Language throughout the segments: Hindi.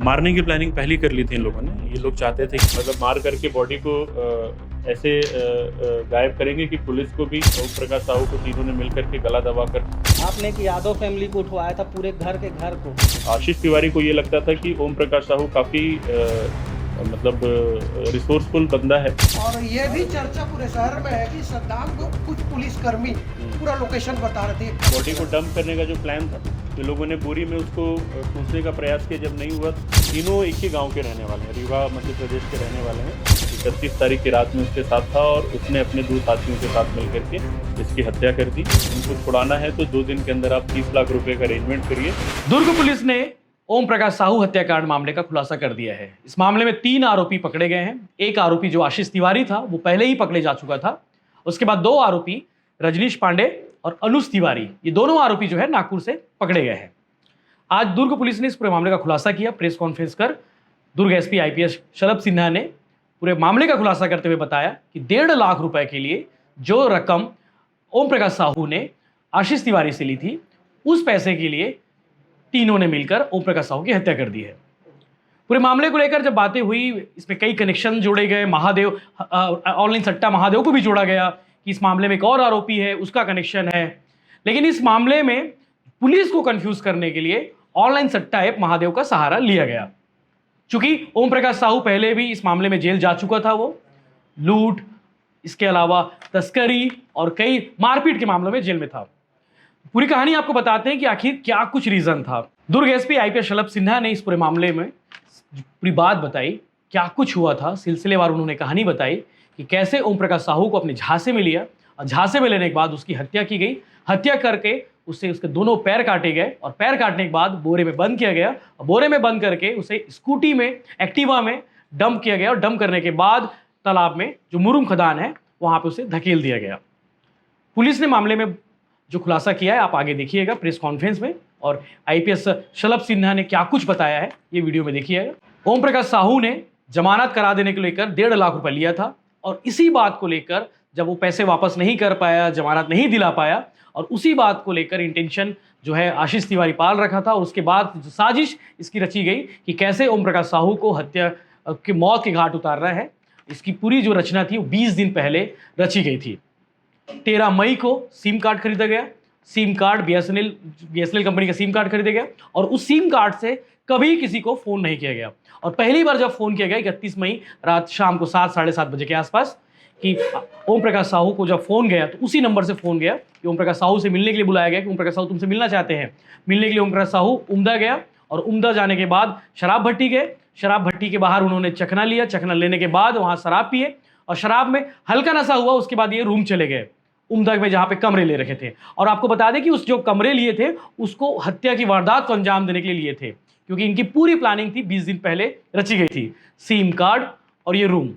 मारने की प्लानिंग पहले कर ली थी इन लोगों ने। ये लोग चाहते थे कि मतलब मार करके बॉडी को ऐसे गायब करेंगे कि पुलिस को भी ओम प्रकाश साहू को तीनों ने मिलकर के गला दबा कर। आपने एक यादव फैमिली को उठवाया था, पूरे घर के घर को। आशीष तिवारी को ये लगता था कि ओम प्रकाश साहू काफ़ी मतलब रिसोर्सफुल बंदा है। और ये भी चर्चा पूरे शहर में है कि सद्दाम को कुछ पुलिसकर्मी पूरा लोकेशन बता रहे थे। बॉडी को डंप करने का जो प्लान था, तो लोगों ने बोरी में उसको ठूंसने का प्रयास किया। जब नहीं हुआ, तीनों एक ही गांव के रहने वाले हैं, रीवा मध्य प्रदेश के रहने वाले हैं। 31 तारीख की रात में उसके साथ था और उसने अपने 2 साथियों के साथ मिलकर के इसकी हत्या कर दी। उनको छुड़ाना है तो 2 दिन के अंदर आप 30 लाख रुपए का अरेंजमेंट करिए। दुर्ग पुलिस ने ओम प्रकाश साहू हत्याकांड मामले का खुलासा कर दिया है। इस मामले में 3 आरोपी पकड़े गए हैं। एक आरोपी जो आशीष तिवारी था वो पहले ही पकड़े जा चुका था। उसके बाद 2 आरोपी रजनीश पांडे और अनुज तिवारी, ये दोनों आरोपी जो है नागपुर से पकड़े गए हैं। आज दुर्ग पुलिस ने इस पूरे मामले का खुलासा किया। प्रेस कॉन्फ्रेंस कर दुर्ग एसपी आईपीएस शलभ सिन्हा ने पूरे मामले का खुलासा करते हुए बताया कि 1.5 लाख रुपए के लिए जो रकम ओम प्रकाश साहू ने आशीष तिवारी से ली थी, उस पैसे के लिए तीनों ने मिलकर ओम प्रकाश साहू की हत्या कर दी है। पूरे मामले को लेकर जब बातें हुई, इसमें कई कनेक्शन जोड़े गए। महादेव, ऑनलाइन सट्टा महादेव को भी जोड़ा गया कि इस मामले में एक और आरोपी है, उसका कनेक्शन है। लेकिन इस मामले में पुलिस को कंफ्यूज करने के लिए ऑनलाइन सट्टा ऐप महादेव का सहारा लिया गया। चूंकि ओम प्रकाश साहू पहले भी इस मामले में जेल जा चुका था। वो लूट, इसके अलावा तस्करी और कई मारपीट के मामलों में जेल में था। पूरी कहानी आपको बताते हैं कि आखिर क्या कुछ रीजन था। दुर्ग एसपी आईपीएस शलभ सिन्हा ने इस पूरे मामले में पूरी बात बताई, क्या कुछ हुआ था। सिलसिलेवार उन्होंने कहानी बताई कि कैसे ओम प्रकाश साहू को अपने झांसे में लिया और झांसे में लेने के बाद उसकी हत्या की गई। हत्या करके उससे उसके दोनों पैर काटे गए और पैर काटने के बाद बोरे में बंद किया गया और बोरे में बंद करके उसे स्कूटी में, एक्टिवा में डंप किया गया और डंप करने के बाद तालाब में, जो मुरुम खदान है, वहां पे उसे धकेल दिया गया। पुलिस ने मामले में जो खुलासा किया है आप आगे देखिएगा प्रेस कॉन्फ्रेंस में, और आईपीएस शलभ सिन्हा ने क्या कुछ बताया है ये वीडियो में देखिएगा। ओम प्रकाश साहू ने जमानत करा देने को लेकर 1.5 लाख रुपए लिया था और इसी बात को लेकर जब वो पैसे वापस नहीं कर पाया, जमानत नहीं दिला पाया, और उसी बात को लेकर इंटेंशन जो है आशीष तिवारी पाल रखा था। और उसके बाद साजिश इसकी रची गई कि कैसे ओम प्रकाश साहू को हत्या की मौत के घाट उतारना है। इसकी पूरी जो रचना थी वो 20 दिन पहले रची गई थी। 13 मई को सिम कार्ड खरीदा गया। सिम कार्ड बीएसएनएल कंपनी का सिम कार्ड खरीदा गया और उस सिम कार्ड से कभी किसी को फ़ोन नहीं किया गया। और पहली बार जब फ़ोन किया गया 31 मई रात शाम को 7 साढ़े 7 बजे के आसपास कि ओम प्रकाश साहू को जब फ़ोन गया तो उसी नंबर से फ़ोन गया कि ओम प्रकाश साहू से मिलने के लिए बुलाया गया कि ओम प्रकाश साहू तुमसे मिलना चाहते हैं। मिलने के लिए ओम प्रकाश साहू उम्दा गया और उम्दा जाने के बाद शराब भट्टी गए। शराब भट्टी के बाहर उन्होंने चखना लिया। चखना लेने के बाद वहाँ शराब पिए और शराब में हल्का नशा हुआ। उसके बाद ये रूम चले गए उम्दा में, जहाँ पे कमरे ले रखे थे। और आपको बता दें कि उस जो कमरे लिए थे उसको हत्या की वारदात को अंजाम देने के लिए लिए थे, क्योंकि इनकी पूरी प्लानिंग थी 20 दिन पहले रची गई थी। सिम कार्ड और ये रूम।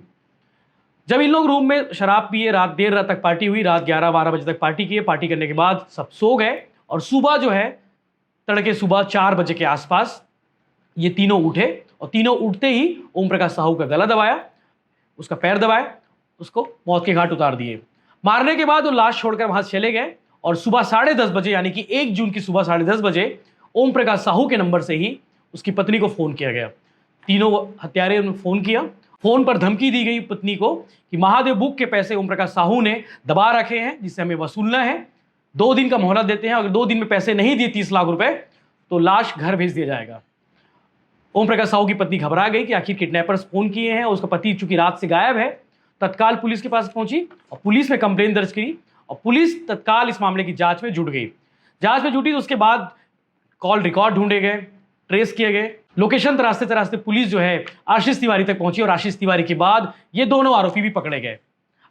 जब इन लोग रूम में शराब पिए, रात देर रात तक पार्टी हुई, रात 11-12 बजे तक पार्टी किए। पार्टी करने के बाद सब सो गए और सुबह जो है तड़के सुबह 4 बजे के आसपास ये तीनों उठे और तीनों उठते ही ओम प्रकाश साहू का गला दबाया, उसका पैर दबाया, उसको मौत के घाट उतार दिए। मारने के बाद वो लाश छोड़कर वहां से चले गए और सुबह 10:30 बजे यानी कि 1 जून की सुबह 10:30 बजे ओम प्रकाश साहू के नंबर से ही उसकी पत्नी को फ़ोन किया गया। तीनों हत्यारे ने फ़ोन किया। फ़ोन पर धमकी दी गई पत्नी को कि महादेव बुक के पैसे ओम प्रकाश साहू ने दबा रखे हैं जिससे हमें वसूलना है। 2 दिन का मोहलत देते हैं, अगर 2 दिन में पैसे नहीं दिए 30 लाख रुपए तो लाश घर भेज दिया जाएगा। ओम प्रकाश साहू की पत्नी घबरा गई कि आखिर किडनैपर्स फ़ोन किए हैं और उसका पति चूंकि रात से गायब है। तत्काल पुलिस के पास पहुंची और पुलिस में कंप्लेन दर्ज की और पुलिस तत्काल इस मामले की जांच में जुट गई। जांच में जुटी तो उसके बाद कॉल रिकॉर्ड ढूंढे गए, ट्रेस किए गए। लोकेशन तराशते तराशते पुलिस जो है आशीष तिवारी तक पहुंची और आशीष तिवारी के बाद ये दोनों आरोपी भी पकड़े गए।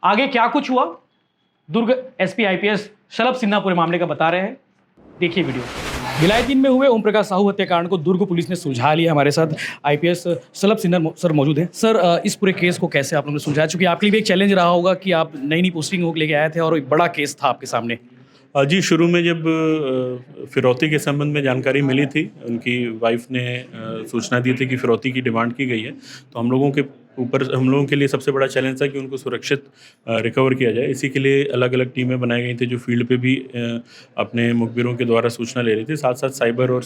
आगे क्या कुछ हुआ दुर्ग एसपी आईपीएस शलभ सिन्हा पूरे मामले का बता रहे हैं, देखिए वीडियो। विलायतीन में हुए ओम प्रकाश साहू हत्याकांड को दुर्ग पुलिस ने सुलझा लिया। हमारे साथ आईपीएस शलभ सिन्हा सर मौजूद हैं। सर, इस पूरे केस को कैसे आप लोगों ने सुलझाया? चूंकि आपके लिए भी एक चैलेंज रहा होगा कि आप नई पोस्टिंग हो लेके आए थे और एक बड़ा केस था आपके सामने। जी, शुरू में जब फिरौती के संबंध में जानकारी मिली थी, उनकी वाइफ ने सूचना दी थी कि फिरौती की डिमांड की गई है, तो हम लोगों के ऊपर हम लोगों के लिए सबसे बड़ा चैलेंज था कि उनको सुरक्षित रिकवर किया जाए। इसी के लिए अलग अलग टीमें बनाई गई थी जो फील्ड पे भी अपने मुखबिरों के द्वारा सूचना ले रही थी। साथ साथ साइबर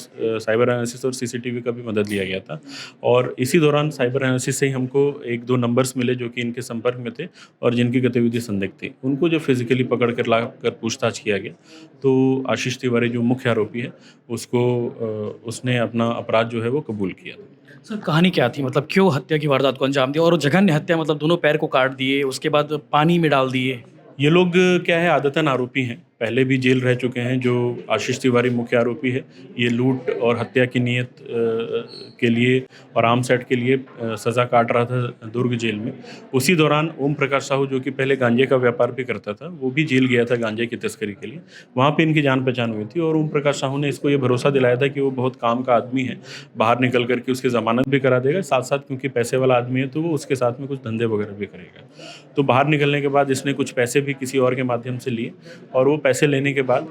एनालिसिस और सीसीटीवी का भी मदद लिया गया था। और इसी दौरान साइबर एनालिसिस से ही हमको 1-2 नंबर्स मिले जो कि इनके संपर्क में थे और जिनकी गतिविधि संदिग्ध थी। उनको जो फिजिकली पकड़ कर ला कर पूछताछ किया गया तो आशीष तिवारी जो मुख्य आरोपी है उसने अपना अपराध जो है वो कबूल किया। सर कहानी क्या थी, मतलब क्यों हत्या की वारदात को अंजाम दिया और वो जघन्य हत्या, मतलब दोनों पैर को काट दिए उसके बाद पानी में डाल दिए? ये लोग क्या है, आदतन आरोपी हैं, पहले भी जेल रह चुके हैं। जो आशीष तिवारी मुख्य आरोपी है, ये लूट और हत्या की नीयत के लिए और आर्म सेट के लिए सज़ा काट रहा था दुर्ग जेल में। उसी दौरान ओम प्रकाश साहू जो कि पहले गांजे का व्यापार भी करता था, वो भी जेल गया था गांजे की तस्करी के लिए। वहाँ पे इनकी जान पहचान हुई थी और ओम प्रकाश साहू ने इसको ये भरोसा दिलाया था कि वो बहुत काम का आदमी है, बाहर निकल करके उसकी ज़मानत भी करा देगा। साथ साथ क्योंकि पैसे वाला आदमी है तो वो उसके साथ में कुछ धंधे वगैरह भी करेगा। तो बाहर निकलने के बाद इसने कुछ पैसे भी किसी और के माध्यम से लिए और वो पैसे लेने के बाद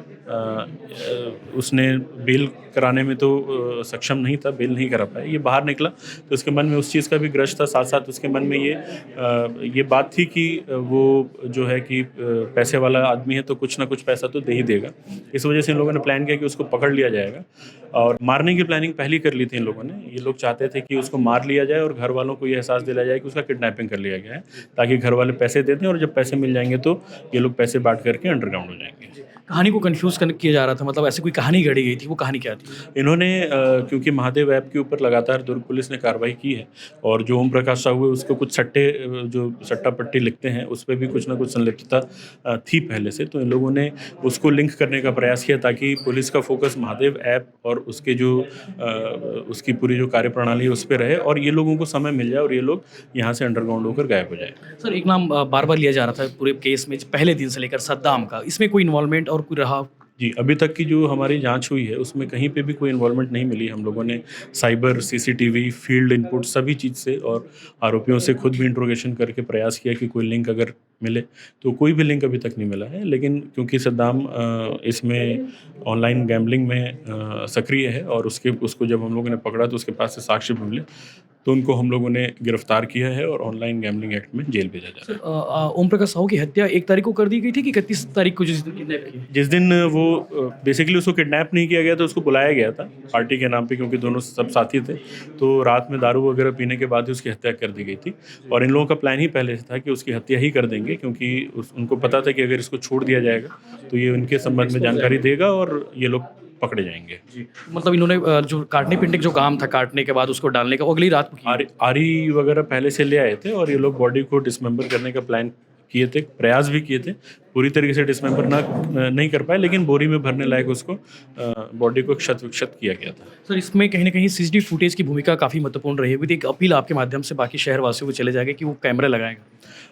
उसने बेल कराने में तो सक्षम नहीं था, बेल नहीं करा पाया। ये बाहर निकला तो उसके मन में उस चीज़ का भी ग्रज था। साथ साथ उसके मन में ये बात थी कि वो जो है कि पैसे वाला आदमी है तो कुछ ना कुछ पैसा तो दे ही देगा। इस वजह से इन लोगों ने प्लान किया कि उसको पकड़ लिया जाएगा और मारने की प्लानिंग पहले कर ली थी इन लोगों ने। ये लोग चाहते थे कि उसको मार लिया जाए और घर वालों को ये एहसास दिलाया जाए कि उसका किडनैपिंग कर लिया गया है, ताकि घर वाले पैसे दे दें और जब पैसे मिल जाएंगे तो ये लोग पैसे बांट करके अंडरग्राउंड हो जाएंगे। कहानी को कंफ्यूज किया जा रहा था, मतलब ऐसी कोई कहानी गढ़ी गई थी, वो कहानी क्या थी? इन्होंने क्योंकि महादेव ऐप के ऊपर लगातार दुर्ग पुलिस ने कार्रवाई की है और जो ओम प्रकाश साहू है उसको कुछ जो सट्टा पट्टी लिखते हैं उस पर भी कुछ ना कुछ संलिप्तता थी पहले से, तो इन लोगों ने उसको लिंक करने का प्रयास किया ताकि पुलिस का फोकस महादेव ऐप और उसके जो उसकी पूरी जो कार्यप्रणाली है उस पर रहे और ये लोगों को समय मिल जाए और ये लोग यहाँ से अंडरग्राउंड होकर गायब हो जाए। सर एक नाम बार बार लिया जा रहा था पूरे केस में पहले दिन से लेकर, सद्दाम का, इसमें कोई इन्वॉल्वमेंट और कोई रहा? जी, अभी तक की जो हमारी जांच हुई है उसमें कहीं पे भी कोई इन्वॉल्वमेंट नहीं मिली। हम लोगों ने साइबर, सीसीटीवी, फील्ड इनपुट सभी चीज़ से और आरोपियों से खुद भी इंट्रोगेशन करके प्रयास किया कि कोई लिंक अगर मिले, तो कोई भी लिंक अभी तक नहीं मिला है। लेकिन क्योंकि सद्दाम इसमें ऑनलाइन गैम्बलिंग में सक्रिय है और उसको जब हम लोगों ने पकड़ा तो उसके पास से साक्ष्य भी मिले, तो उनको हम लोगों ने गिरफ्तार किया है और ऑनलाइन गैम्बलिंग एक्ट में जेल भेजा जा रहा है। ओम प्रकाश साहू की हत्या 1 तारीख को कर दी गई थी कि 31 तारीख को, जिस दिन किडनैप किया? जिस दिन वो बेसिकली उसको किडनैप नहीं किया गया था, उसको बुलाया गया था पार्टी के नाम पे, क्योंकि दोनों सब साथी थे, तो रात में दारू वगैरह पीने के बाद ही उसकी हत्या कर दी गई थी। और इन लोगों का प्लान ही पहले से था कि उसकी हत्या ही कर देंगे, क्योंकि उनको पता था कि अगर इसको छोड़ दिया जाएगा तो ये उनके संबंध में जानकारी देगा और ये लोग पकड़े जाएंगे। जी, मतलब इन्होंने जो काटने पीटने का जो काम था, काटने के बाद उसको डालने का, वो अगली रात को किया? आरी वगैरह पहले से ले आए थे और ये लोग बॉडी को डिसमेंबर करने का प्लान किए थे, प्रयास भी किए थे। पूरी तरीके से डिसमेंबर नहीं कर पाए, लेकिन बोरी में भरने लायक उसको बॉडी को क्षत विक्षत किया गया था। सर इसमें कहीं ना कहीं सीसीटीवी फुटेज की भूमिका काफ़ी महत्वपूर्ण रही हुई थी। एक अपील आपके माध्यम से बाकी शहरवासियों को चले जाएगा कि वो कैमरे लगाएगा।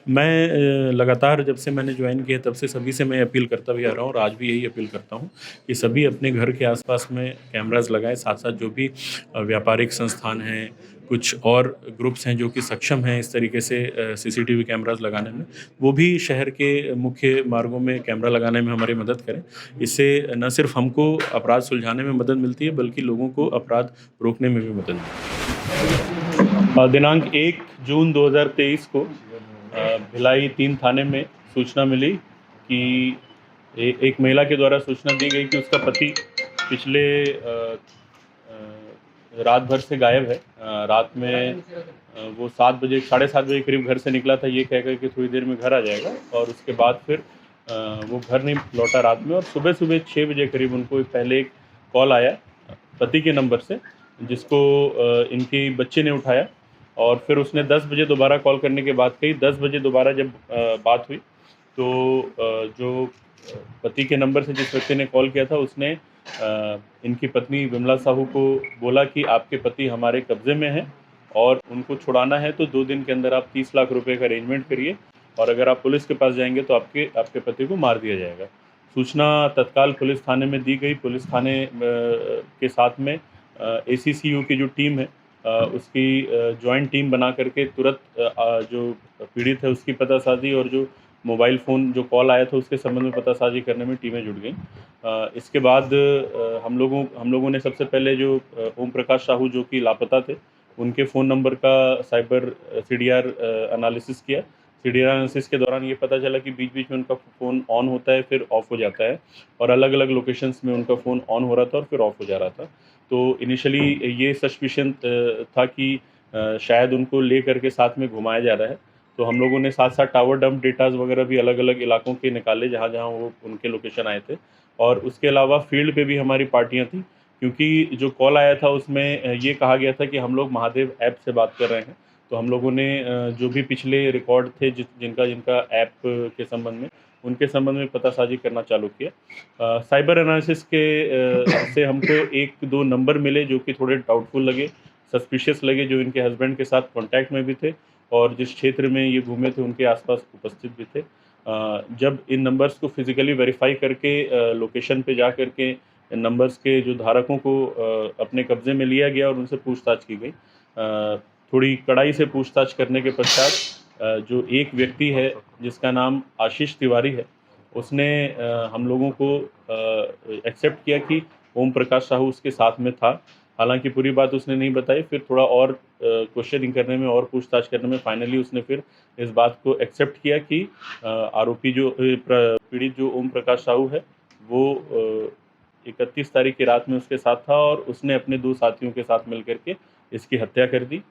मैं लगातार जब से मैंने ज्वाइन किया तब से सभी से मैं अपील करता भी आ रहा हूँ और आज भी यही अपील करता हूँ कि सभी अपने घर के आसपास में कैमरास लगाएं। साथ साथ जो भी व्यापारिक संस्थान हैं, कुछ और ग्रुप्स हैं जो कि सक्षम हैं इस तरीके से सीसीटीवी कैमरास लगाने में, वो भी शहर के मुख्य मार्गों में कैमरा लगाने में हमारी मदद करें। इससे न सिर्फ हमको अपराध सुलझाने में मदद मिलती है बल्कि लोगों को अपराध रोकने में भी मदद मिलती है। दिनांक 1 जून 2023 को भिलाई 3 थाने में सूचना मिली कि एक महिला के द्वारा सूचना दी गई कि उसका पति पिछले रात भर से गायब है। रात में वो 7 बजे, 7:30 बजे करीब घर से निकला था, ये कहकर कि थोड़ी देर में घर आ जाएगा, और उसके बाद फिर वो घर नहीं लौटा रात में। और सुबह 6 बजे करीब उनको पहले एक कॉल आया पति के नंबर से, जिसको इनके बच्चे ने उठाया, और फिर उसने 10 बजे दोबारा कॉल करने के बाद कही। 10 बजे दोबारा जब बात हुई तो जो पति के नंबर से जिस व्यक्ति ने कॉल किया था उसने इनकी पत्नी विमला साहू को बोला कि आपके पति हमारे कब्ज़े में हैं और उनको छुड़ाना है तो 2 दिन के अंदर आप 30 लाख रुपए का अरेंजमेंट करिए, और अगर आप पुलिस के पास जाएंगे तो आपके पति को मार दिया जाएगा। सूचना तत्काल पुलिस थाने में दी गई। पुलिस थाने के साथ में ACCU की जो टीम है उसकी जॉइंट टीम बना करके तुरंत जो पीड़ित है उसकी पतासाजी और जो मोबाइल फ़ोन जो कॉल आया था उसके संबंध में पतासाजी करने में टीमें जुट गईं। इसके बाद हम लोगों ने सबसे पहले जो ओम प्रकाश साहू जो कि लापता थे उनके फ़ोन नंबर का साइबर CDR एनालिसिस किया। CDR एनालिसिस के दौरान ये पता चला कि बीच-बीच में उनका फ़ोन ऑन होता है, फिर ऑफ हो जाता है और अलग-अलग लोकेशंस में उनका फ़ोन ऑन हो रहा था और फिर ऑफ हो जा रहा था। तो इनिशियली ये सस्पिशन था कि शायद उनको ले करके साथ में घुमाया जा रहा है। तो हम लोगों ने साथ-साथ टावर डंप डेटाज़ वगैरह भी अलग-अलग इलाकों के निकाले जहाँ-जहाँ वो उनके लोकेशन आए थे और उसके अलावा फ़ील्ड पे भी हमारी पार्टियाँ थीं, क्योंकि जो कॉल आया था उसमें ये कहा गया था कि हम लोग महादेव ऐप से बात कर रहे हैं। तो हम लोगों ने जो भी पिछले रिकॉर्ड थे जिनका ऐप के संबंध में, उनके संबंध में पतासाजी करना चालू किया। साइबर एनालिसिस से हमको 1-2 नंबर मिले जो कि थोड़े डाउटफुल लगे, सस्पिशियस लगे, जो इनके हस्बैंड के साथ कॉन्टैक्ट में भी थे और जिस क्षेत्र में ये घूमे थे उनके आसपास उपस्थित भी थे। जब इन नंबर्स को फिज़िकली वेरीफ़ाई करके लोकेशन पे जा कर के नंबर्स के जो धारकों को अपने कब्ज़े में लिया गया और उनसे पूछताछ की गई। थोड़ी कड़ाई से पूछताछ करने के पश्चात जो एक व्यक्ति है जिसका नाम आशीष तिवारी है, उसने हम लोगों को एक्सेप्ट किया कि ओम प्रकाश साहू उसके साथ में था। हालाँकि पूरी बात उसने नहीं बताई, फिर थोड़ा और क्वेश्चनिंग करने में और पूछताछ करने में फाइनली उसने फिर इस बात को एक्सेप्ट किया कि आरोपी जो पीड़ित जो ओम प्रकाश साहू है, वो 31 तारीख की रात में उसके साथ था और उसने अपने 2 साथियों के साथ मिलकर के इसकी हत्या कर दी।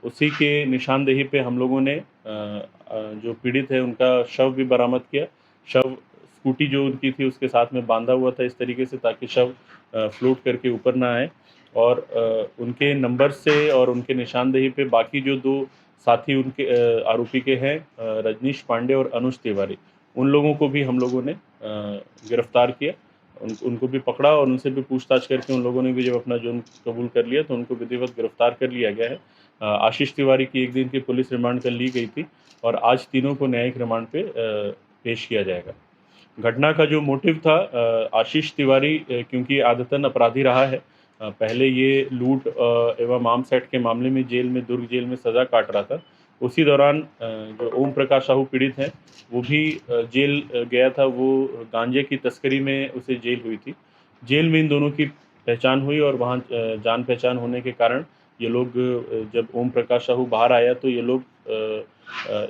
उसी के निशानदेही पे हम लोगों ने जो पीड़ित है उनका शव भी बरामद किया। शव स्कूटी जो उनकी थी उसके साथ में बांधा हुआ था इस तरीके से ताकि शव फ्लोट करके ऊपर ना आए और उनके नंबर से और उनके निशानदेही पे बाकी जो 2 साथी उनके आरोपी के हैं, रजनीश पांडे और अनुज तिवारी, उन लोगों को भी हम लोगों ने गिरफ्तार किया। उनको भी पकड़ा और उनसे भी पूछताछ करके उन लोगों ने भी जब अपना जुर्म कबूल कर लिया तो उनको विधिवत गिरफ्तार कर लिया गया है। आशीष तिवारी की 1 दिन की पुलिस रिमांड कर ली गई थी और आज तीनों को न्यायिक रिमांड पे पेश किया जाएगा। घटना का जो मोटिव था, आशीष तिवारी क्योंकि आदतन अपराधी रहा है, पहले ये लूट एवं आर्म्स एक्ट के मामले में दुर्ग जेल में सज़ा काट रहा था। उसी दौरान जो ओम प्रकाश साहू पीड़ित हैं, वो भी जेल गया था। वो गांजे की तस्करी में उसे जेल हुई थी। जेल में इन दोनों की पहचान हुई और वहाँ जान पहचान होने के कारण ये लोग जब ओम प्रकाश साहू बाहर आया तो ये लोग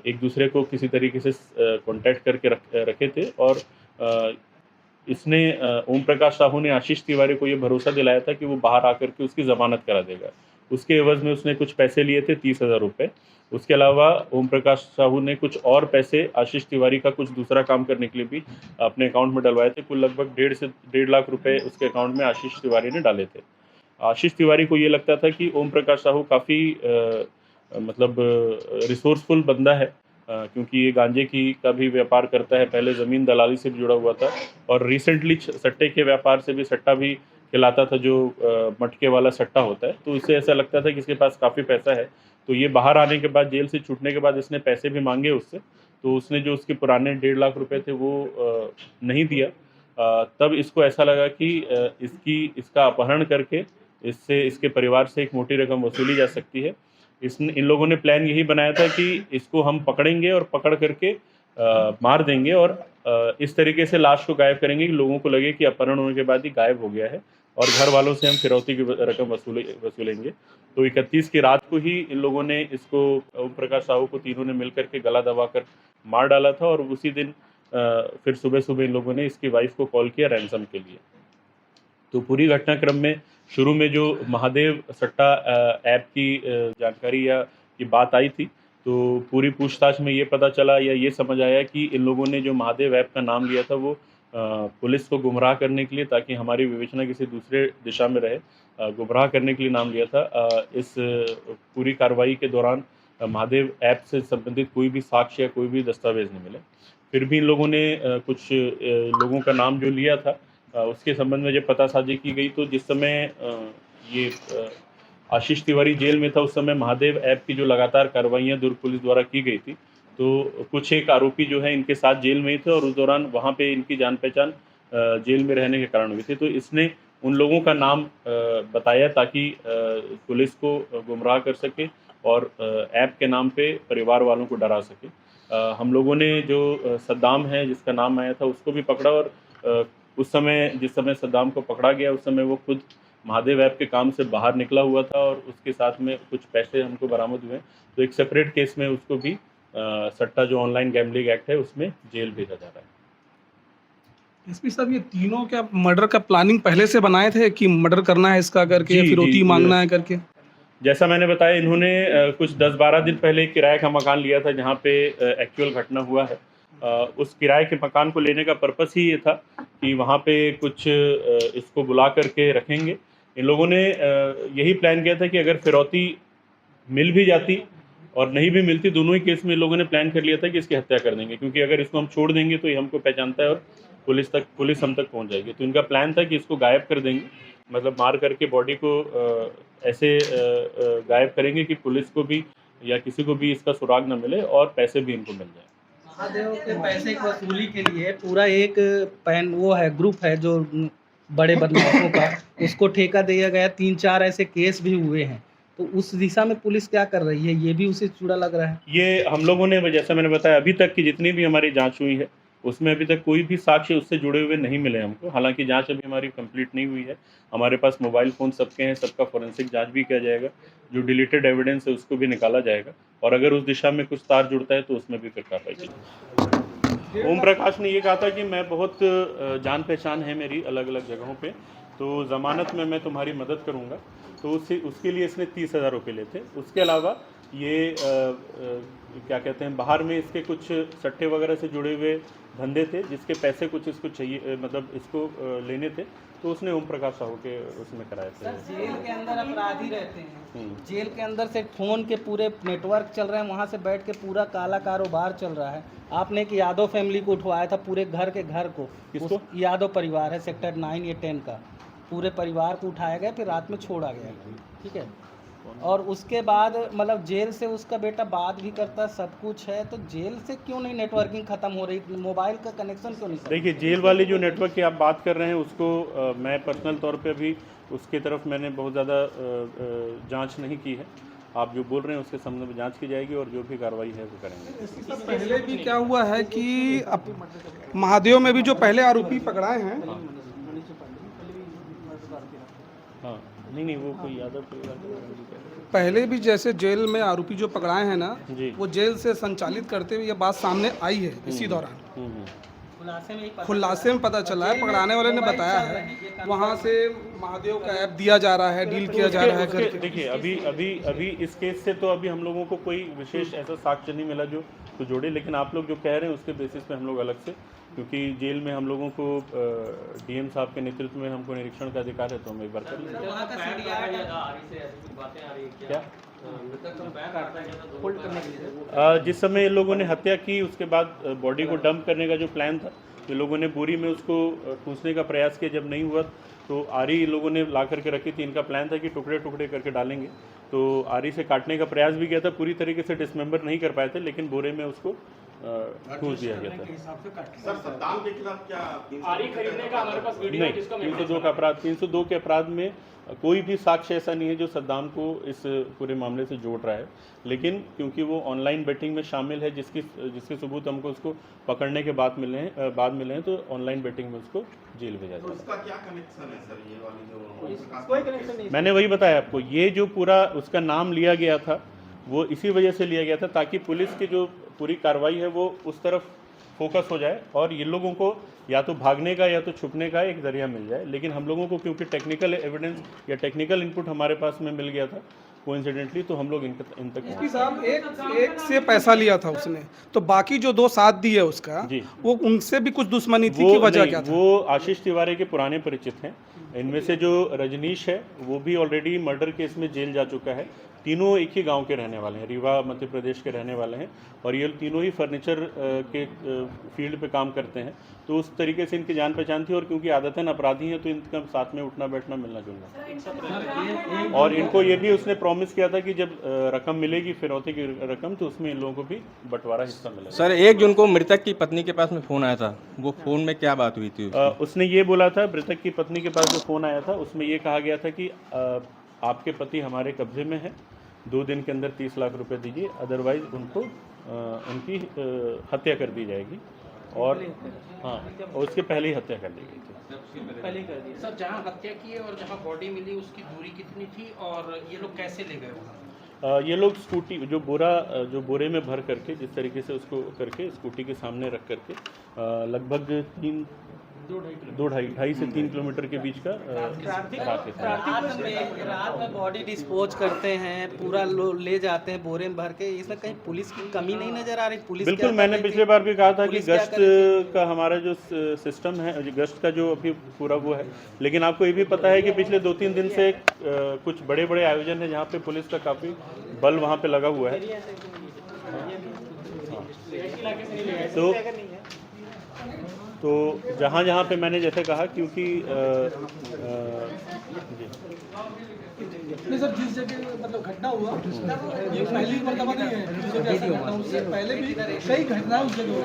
एक दूसरे को किसी तरीके से कॉन्टैक्ट करके रखे थे और इसने ओम प्रकाश साहू ने आशीष तिवारी को ये भरोसा दिलाया था कि वो बाहर आकर के उसकी ज़मानत करा देगा। उसके एवज़ में उसने कुछ पैसे लिए थे, 30,000 रुपये। उसके अलावा ओम प्रकाश साहू ने कुछ और पैसे आशीष तिवारी का कुछ दूसरा काम करने के लिए भी अपने अकाउंट में डलवाए थे। कुल लगभग 1.5 लाख रुपए उसके अकाउंट में आशीष तिवारी ने डाले थे। आशीष तिवारी को ये लगता था कि ओम प्रकाश साहू काफ़ी मतलब रिसोर्सफुल बंदा है, क्योंकि ये गांजे का भी व्यापार करता है, पहले ज़मीन दलाली से भी जुड़ा हुआ था और रिसेंटली सट्टे के व्यापार से भी सट्टा भी खिलाता था, जो मटके वाला सट्टा होता है। तो इससे ऐसा लगता था कि इसके पास काफ़ी पैसा है। तो ये बाहर आने के बाद, जेल से छूटने के बाद इसने पैसे भी मांगे उससे, तो उसने जो उसके पुराने 1.5 लाख रुपए थे वो नहीं दिया। तब इसको ऐसा लगा कि इसका अपहरण करके इसके परिवार से एक मोटी रकम वसूली जा सकती है। इन लोगों ने प्लान यही बनाया था कि इसको हम पकड़ेंगे और पकड़ करके मार देंगे और इस तरीके से लाश को गायब करेंगे कि लोगों को लगे कि अपहरण होने के बाद ही गायब हो गया है और घर वालों से हम फिरौती की रकम वसूलेंगे। तो 31 की रात को ही इन लोगों ने इसको, ओम प्रकाश साहू को, तीनों ने मिलकर के गला दबाकर मार डाला था और उसी दिन फिर सुबह इन लोगों ने इसकी वाइफ को कॉल किया रैंसम के लिए। तो पूरी घटनाक्रम में शुरू में जो महादेव सट्टा ऐप की जानकारी की बात आई थी, तो पूरी पूछताछ में ये पता चला या ये समझ आया कि इन लोगों ने जो महादेव ऐप का नाम लिया था वो पुलिस को गुमराह करने के लिए, ताकि हमारी विवेचना किसी दूसरे दिशा में रहे, गुमराह करने के लिए नाम लिया था। इस पूरी कार्रवाई के दौरान महादेव ऐप से संबंधित कोई भी साक्ष्य या कोई भी दस्तावेज नहीं मिले। फिर भी इन लोगों ने कुछ लोगों का नाम जो लिया था उसके संबंध में जब पतासाजी की गई, तो जिस समय ये आशीष तिवारी जेल में था उस समय महादेव ऐप की जो लगातार कार्रवाइयाँ दुर्ग पुलिस द्वारा की गई थी, तो कुछ एक आरोपी जो है इनके साथ जेल में ही थे और उस दौरान वहाँ पे इनकी जान पहचान जेल में रहने के कारण हुई थी। तो इसने उन लोगों का नाम बताया ताकि पुलिस को गुमराह कर सके और ऐप के नाम पे परिवार वालों को डरा सके। हम लोगों ने जो सद्दाम है जिसका नाम आया था उसको भी पकड़ा और उस समय जिस समय सद्दाम को पकड़ा गया उस समय वो खुद महादेव ऐप के काम से बाहर निकला हुआ था और उसके साथ में कुछ पैसे हमको बरामद हुए। तो एक सेपरेट केस में उसको भी सट्टा जो ऑनलाइन गैम्बलिंग एक्ट है उसमें जेल भेजा जा रहा है। एसपी साहब, ये तीनों क्या मर्डर का प्लानिंग पहले से बनाए थे कि मर्डर करना है इसका करके या जी, फिरौती जी, मांगना है करके? जैसा मैंने बताया, इन्होंने कुछ 10-12 दिन पहले एक किराए का मकान लिया था जहाँ पे एक्चुअल घटना हुआ है। उस किराए के मकान को लेने का पर्पस ही ये था कि वहाँ पे कुछ इसको बुला करके रखेंगे। इन लोगों ने यही प्लान किया था कि अगर फिरौती मिल भी जाती और नहीं भी मिलती, दोनों ही केस में इन लोगों ने प्लान कर लिया था कि इसकी हत्या कर देंगे, क्योंकि अगर इसको हम छोड़ देंगे तो ये हमको पहचानता है और पुलिस हम तक पहुँच जाएगी। तो इनका प्लान था कि इसको गायब कर देंगे, मतलब मार करके बॉडी को ऐसे गायब करेंगे कि पुलिस को भी या किसी को भी इसका सुराग न मिले और पैसे भी इनको मिल जाए। महादेव के पैसे की वसूली के लिए पूरा एक वो है, ग्रुप है जो बड़े बदमाशों का, उसको ठेका दिया गया। 3-4 ऐसे केस भी हुए हैं। तो उस दिशा में पुलिस क्या कर रही है, ये भी उसे चूड़ा लग रहा है। ये हम लोगों ने, जैसा मैंने बताया, अभी तक की जितनी भी हमारी जांच हुई है उसमें अभी तक कोई भी साक्ष्य उससे जुड़े हुए नहीं मिले हमको। हालांकि जांच अभी हमारी कंप्लीट नहीं हुई है। हमारे पास मोबाइल फ़ोन सबके हैं, सबका फॉरेंसिक जांच भी किया जाएगा, जो डिलीटेड एविडेंस है उसको भी निकाला जाएगा और अगर उस दिशा में कुछ तार जुड़ता है तो उसमें भी फिर कार्रवाई की। ओम प्रकाश ने ये कहा था कि मैं बहुत जान पहचान है मेरी अलग अलग जगहों पे, तो ज़मानत में मैं तुम्हारी मदद करूँगा। तो उसके लिए इसने 30,000 रुपये लिए थे। उसके अलावा ये क्या कहते हैं, बाहर में इसके कुछ सट्टे वगैरह से जुड़े हुए धंधे थे जिसके पैसे कुछ इसको चाहिए, मतलब इसको लेने थे, तो उसने ओम प्रकाश साहू के उसमें कराए थे। जेल के अंदर अपराधी रहते हैं, जेल के अंदर से फोन के पूरे नेटवर्क चल रहे हैं, वहाँ से बैठ के पूरा काला कारोबार चल रहा है। आपने एक यादव फैमिली को उठवाया था, पूरे घर के घर को। किसको? यादव परिवार है, सेक्टर 9 या 10 का, पूरे परिवार को उठाया गया, फिर रात में छोड़ा गया। ठीक है, और उसके बाद मतलब जेल से उसका बेटा बात भी करता, सब कुछ है, तो जेल से क्यों नहीं नेटवर्किंग खत्म हो रही, मोबाइल का कनेक्शन क्यों नहीं? देखिए, जेल वाले जो नेटवर्क की आप बात कर रहे हैं उसको मैं पर्सनल तौर पे अभी उसके तरफ मैंने बहुत ज़्यादा जांच नहीं की है। आप जो बोल रहे हैं उसके संबंध में जांच की जाएगी और जो भी कार्रवाई है वो करेंगे। पहले भी क्या हुआ है कि महादेव में भी जो पहले आरोपी पकड़ाए हैं, हाँ, नहीं वो कोई यादव पहले भी जैसे जेल में आरोपी जो पकड़ाए हैं ना, जी, वो जेल से संचालित करते हुए ये बात सामने आई है इसी दौरान। खुलासे में पता चला है, पकड़ाने वाले ने बताया है, वहाँ से महादेव का ऐप दिया जा रहा है, डील किया जा रहा है करके। देखिए, अभी इस केस से तो अभी हम लोगों को कोई विशेष ऐसा साक्ष्य नहीं मिला जो तो जोड़े, लेकिन आप लोग जो कह रहे हैं उसके बेसिस पे हम लोग अलग से, क्योंकि जेल में हम लोगों को डीएम साहब के नेतृत्व में हमको निरीक्षण का अधिकार है, तो हम एक बार कर लेंगे। क्या जिस समय इन लोगों ने हत्या की उसके बाद बॉडी को डंप करने का जो प्लान था, ये लोगों ने बोरी में उसको ठूंसने का प्रयास किया। जब नहीं हुआ तो आरी इन लोगों ने ला करके रखी थी। इनका प्लान था कि टुकड़े टुकड़े करके डालेंगे, तो आरी से काटने का प्रयास भी किया था, पूरी तरीके से डिसमेंबर नहीं कर पाए थे, लेकिन बोरे में उसको ठूंस दिया गया था। सर, सद्दाम के खिलाफ क्या आरी खरीदने का हमारे पास वीडियो है जिसका 302 के अपराध में कोई भी साक्ष्य ऐसा नहीं है जो सद्दाम को इस पूरे मामले से जोड़ रहा है, लेकिन क्योंकि वो ऑनलाइन बेटिंग में शामिल है, जिसके सबूत हमको उसको पकड़ने के बाद मिले हैं, तो ऑनलाइन बेटिंग में उसको जेल भेजा जाए। तो उसका क्या कनेक्शन है सर, ये वाली जो कोई कनेक्शन नहीं। मैंने वही बताया आपको, ये जो पूरा उसका नाम लिया गया था वो इसी वजह से लिया गया था ताकि पुलिस की जो पूरी कार्रवाई है वो उस तरफ फोकस हो जाए और ये लोगों को या तो भागने का या तो छुपने का एक जरिया मिल जाए। लेकिन हम लोगों को क्योंकि टेक्निकल एविडेंस या टेक्निकल इनपुट हमारे पास में मिल गया था कोइंसिडेंटली, तो हम लोग इन तक एसपी साहब, एक से पैसा लिया था उसने, तो बाकी जो 2 साथ दिए उसका जी, वो उनसे भी कुछ दुश्मनी थी कि वजह क्या था? वो आशीष तिवारी के पुराने परिचित हैं। इनमें से जो रजनीश है वो भी ऑलरेडी मर्डर केस में जेल जा चुका है। तीनों एक ही गांव के रहने वाले हैं, रीवा मध्य प्रदेश के रहने वाले हैं, और ये तीनों ही फर्नीचर के फील्ड पे काम करते हैं। तो उस तरीके से इनकी जान पहचान थी और क्योंकि आदतन अपराधी हैं तो इनका साथ में उठना बैठना मिलना जुलना। और इनको ये भी उसने प्रॉमिस किया था कि जब रकम मिलेगी फिरौती की रकम, तो उसमें इन लोगों को भी बंटवारा हिस्सा मिलेगा। सर, 1 जून को मृतक की पत्नी के पास में फ़ोन आया था, वो फ़ोन में क्या बात हुई थी? उसने ये बोला था, मृतक की पत्नी के पास जो फ़ोन आया था उसमें ये कहा गया था कि आपके पति हमारे कब्जे में है, 2 दिन के अंदर 30 लाख रुपए दीजिए, अदरवाइज उनको उनकी हत्या कर दी जाएगी। और हाँ, और उसके पहले ही हत्या कर ली गई थी। पहले कर दिया। सर जहाँ हत्या की है और जहाँ बॉडी मिली उसकी दूरी कितनी थी और ये लोग कैसे ले गए वहाँ? ये लोग स्कूटी जो बोरे में भर करके जिस तरीके से उसको करके स्कूटी के सामने रख करके लगभग 2.5 से 3 किलोमीटर के बीच का रात में बॉडी डिस्पोज करते हैं, पूरा ले जाते हैं बोरे में भर के। इसमें कहीं पुलिस की कमी नहीं नजर आ रही? पुलिस बिल्कुल, मैंने पिछले बार भी कहा था कि गश्त का हमारा जो सिस्टम है, गश्त का जो अभी पूरा वो है, लेकिन आपको ये भी पता है कि पिछले 2-3 दिन से कुछ बड़े बड़े आयोजन है जहाँ पे पुलिस का काफ़ी बल वहाँ पे लगा हुआ है। तो जहाँ जहाँ पे मैंने जैसे कहा, क्योंकि नहीं सर, जिस जगह मतलब घटना हुआ ये पहली मरतबा नहीं है, जिस जगह ऐसा घटना उससे पहले भी कई घटनाएं उस जगह हुई।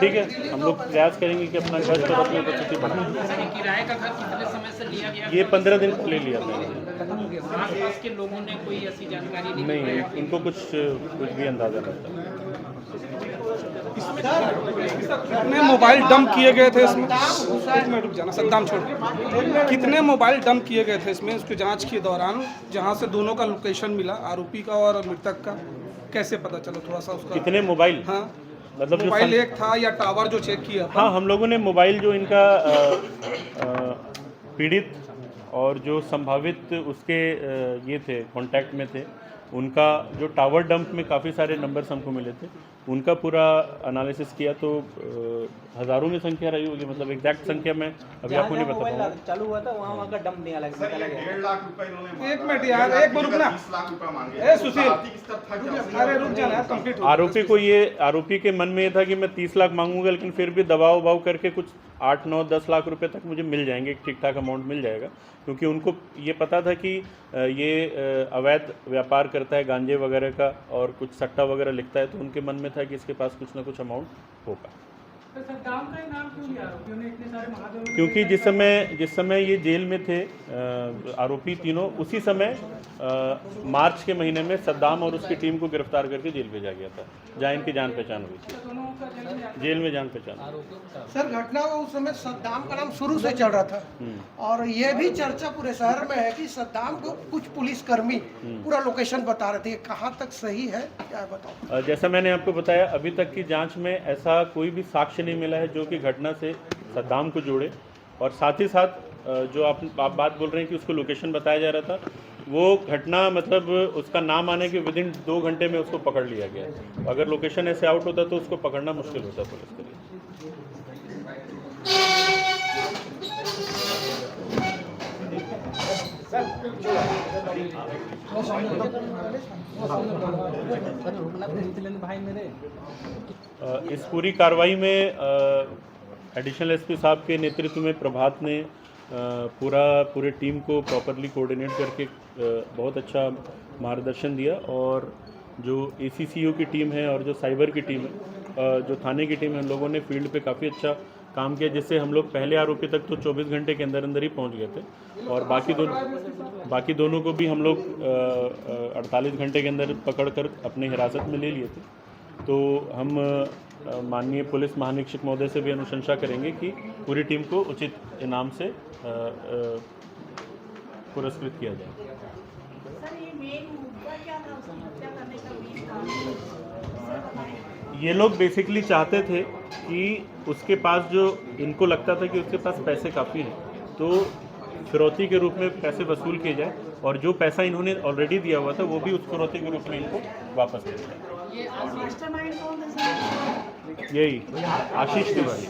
ठीक है, हम लोग प्रयास करेंगे कि अपना गश्त और अपनी उपस्थिति बढ़ाएं। किराए का घर कितने समय से लिया गया? ये 15 दिन ले लिया था। आसपास के लोगों ने कोई ऐसी जानकारी नहीं, उनको कुछ भी अंदाजा नहीं था। कितने मोबाइल डंप किए गए थे इसमें? एक मिनट रुक जाना, सद्दाम छोड़। कितने मोबाइल डंप किए गए थे इसमें उसकी जांच के दौरान, जहां से दोनों का लोकेशन मिला, आरोपी का और मृतक का? कैसे पता चला थोड़ा सा उसका? कितने मोबाइल? हाँ, मतलब मोबाइल एक था या टावर जो चेक किया? हाँ, हम लोगों ने मोबाइल जो इनका पीड़ित और जो संभावित उसके ये थे कांटेक्ट में थे, उनका जो टावर डंप में काफ़ी सारे नंबर्स हमको मिले थे, उनका पूरा एनालिसिस किया तो हज़ारों में संख्या रही होगी। मतलब एग्जैक्ट संख्या में अभी आपको नहीं बता पाऊंगा। चालू हुआ था वहाँ का डंप नहीं अलग सर, ये 1.5 लाख रुपए इन्होंने एक मिनट यार, एक मिनट रुकना। 20 लाख रुपए मांगे। ए सुशील, आर्थिक स्तर था क्या? अरे रुक जाना यार, कंप्लीट हो। आरोपी के मन में ये था कि मैं 30 लाख मांगूंगा, लेकिन फिर भी दबाव उबाव करके कुछ 8, 9, 10 लाख रुपए तक मुझे मिल जाएंगे, ठीक ठाक अमाउंट मिल जाएगा, क्योंकि उनको ये पता था कि ये अवैध व्यापार करता है गांजे वगैरह का और कुछ सट्टा वगैरह लिखता है, तो उनके मन में था कि इसके पास कुछ ना कुछ अमाउंट होगा। क्योंकि जिस समय ये जेल में थे आरोपी तीनों, उसी समय मार्च के महीने में सद्दाम और उसकी टीम को गिरफ्तार करके जेल भेजा गया था, जहाँ इनकी जान पहचान हुई थी। जेल में जान पहचान। सर घटना उस समय सद्दाम का नाम शुरू से चल रहा था और ये भी चर्चा पूरे शहर में है कि सद्दाम को कुछ पुलिसकर्मी पूरा लोकेशन बता रहे थे। कहाँ तक सही है, क्या बताओ? जैसा मैंने आपको बताया, अभी तक की जांच में ऐसा कोई भी साक्ष्य नहीं मिला है जो कि घटना से सद्दाम को जोड़े, और साथ ही साथ जो आप बात बोल रहे हैं कि उसको लोकेशन बताया जा रहा था, वो घटना मतलब उसका नाम आने के विदिन 2 घंटे में उसको पकड़ लिया गया। अगर लोकेशन ऐसे आउट होता तो उसको पकड़ना मुश्किल होता पुलिस के लिए। इस पूरी कार्रवाई में एडिशनल एसपी साहब के नेतृत्व में प्रभात ने पूरे टीम को प्रॉपरली कोऑर्डिनेट करके बहुत अच्छा मार्गदर्शन दिया, और जो ACCO की टीम है और जो साइबर की टीम है, जो थाने की टीम है, उन लोगों ने फील्ड पे काफ़ी अच्छा काम किया, जिससे हम लोग पहले आरोपी तक तो 24 घंटे के अंदर अंदर ही पहुंच गए थे, और बाकी दोनों को भी हम लोग 48 घंटे के अंदर पकड़कर अपने हिरासत में ले लिए थे। तो हम माननीय पुलिस महानिरीक्षक महोदय से भी अनुशंसा करेंगे कि पूरी टीम को उचित इनाम से पुरस्कृत किया जाए। ये लोग बेसिकली चाहते थे कि उसके पास जो इनको लगता था कि उसके पास पैसे काफ़ी हैं, तो फिरौती के रूप में पैसे वसूल किए जाए, और जो पैसा इन्होंने ऑलरेडी दिया हुआ था वो भी उस फिरौती के रूप में इनको वापस किया जाए। यही आशीष तिवारी।